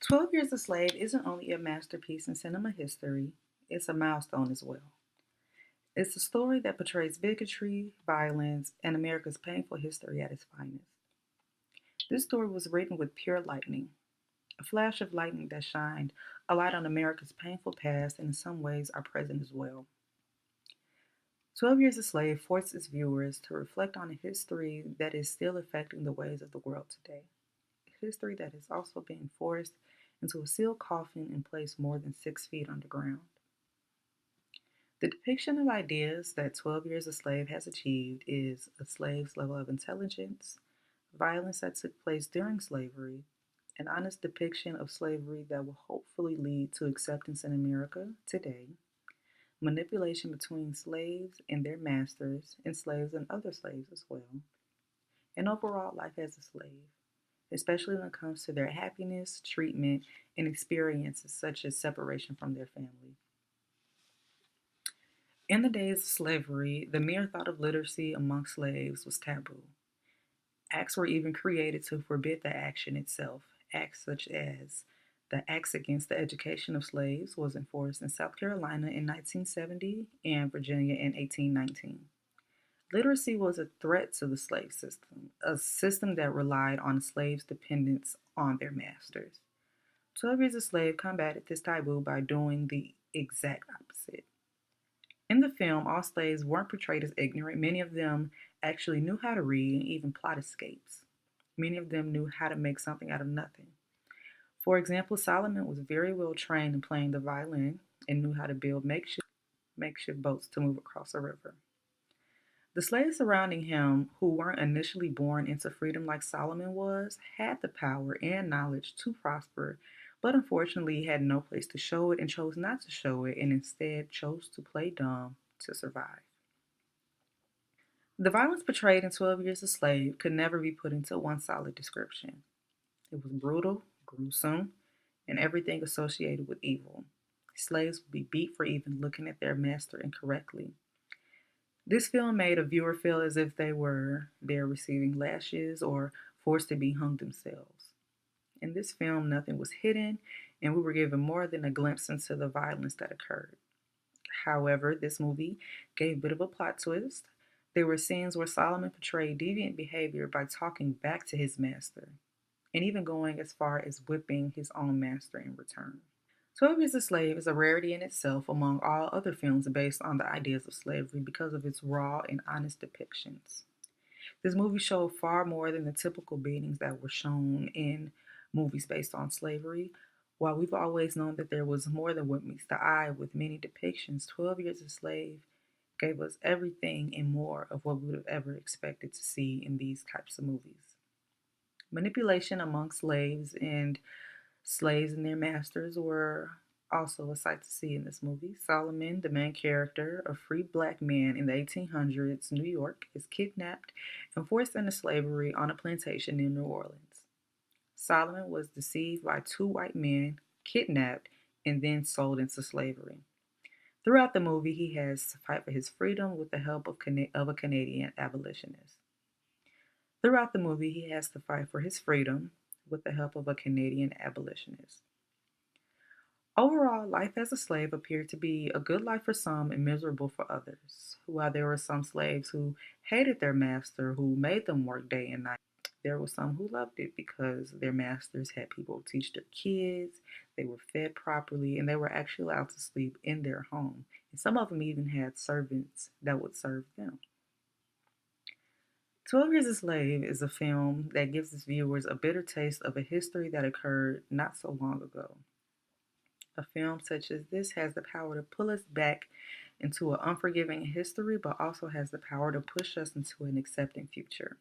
12 Years a Slave isn't only a masterpiece in cinema history, it's a milestone as well. It's a story that portrays bigotry, violence, and America's painful history at its finest. This story was written with pure lightning, a flash of lightning that shined a light on America's painful past and in some ways our present as well. 12 Years a Slave forces viewers to reflect on a history that is still affecting the ways of the world today. A history that is also being forced into a sealed coffin and placed more than 6 feet underground. The depiction of ideas that 12 Years a Slave has achieved is a slave's level of intelligence, violence that took place during slavery, an honest depiction of slavery that will hopefully lead to acceptance in America today, manipulation between slaves and their masters, and slaves and other slaves as well, and overall life as a slave, especially when it comes to their happiness, treatment, and experiences such as separation from their family. In the days of slavery, the mere thought of literacy among slaves was taboo. Acts were even created to forbid the action itself. Acts such as the Acts Against the Education of Slaves was enforced in South Carolina in 1970 and Virginia in 1819. Literacy was a threat to the slave system, a system that relied on slaves' dependence on their masters. 12 Years a Slave combated this taboo by doing the exact opposite. In the film, all slaves weren't portrayed as ignorant. Many of them actually knew how to read and even plot escapes. Many of them knew how to make something out of nothing. For example, Solomon was very well trained in playing the violin and knew how to build makeshift boats to move across a river. The slaves surrounding him, who weren't initially born into freedom like Solomon was, had the power and knowledge to prosper, but unfortunately had no place to show it and chose not to show it and instead chose to play dumb to survive. The violence portrayed in 12 Years a Slave could never be put into one solid description. It was brutal, gruesome, and everything associated with evil. Slaves would be beat for even looking at their master incorrectly. This film made a viewer feel as if they were there receiving lashes or forced to be hung themselves. In this film, nothing was hidden, and we were given more than a glimpse into the violence that occurred. However, this movie gave a bit of a plot twist. There were scenes where Solomon portrayed deviant behavior by talking back to his master, and even going as far as whipping his own master in return. 12 Years a Slave is a rarity in itself among all other films based on the ideas of slavery because of its raw and honest depictions. This movie showed far more than the typical beatings that were shown in movies based on slavery. While we've always known that there was more than what meets the eye with many depictions, 12 Years a Slave gave us everything and more of what we would have ever expected to see in these types of movies. Manipulation among slaves and their masters were also a sight to see in this movie. Solomon, the main character, a free black man in the 1800s New York, is kidnapped and forced into slavery on a plantation in New Orleans. Solomon was deceived by two white men, kidnapped, and then sold into slavery. Throughout the movie, he has to fight for his freedom with the help of a Canadian abolitionist. Throughout the movie, he has to fight for his freedom with the help of a Canadian abolitionist. Overall, life as a slave appeared to be a good life for some and miserable for others. While there were some slaves who hated their master, who made them work day and night, there were some who loved it because their masters had people teach their kids, they were fed properly, and they were actually allowed to sleep in their home. And some of them even had servants that would serve them. 12 Years a Slave is a film that gives its viewers a bitter taste of a history that occurred not so long ago. A film such as this has the power to pull us back into an unforgiving history, but also has the power to push us into an accepting future.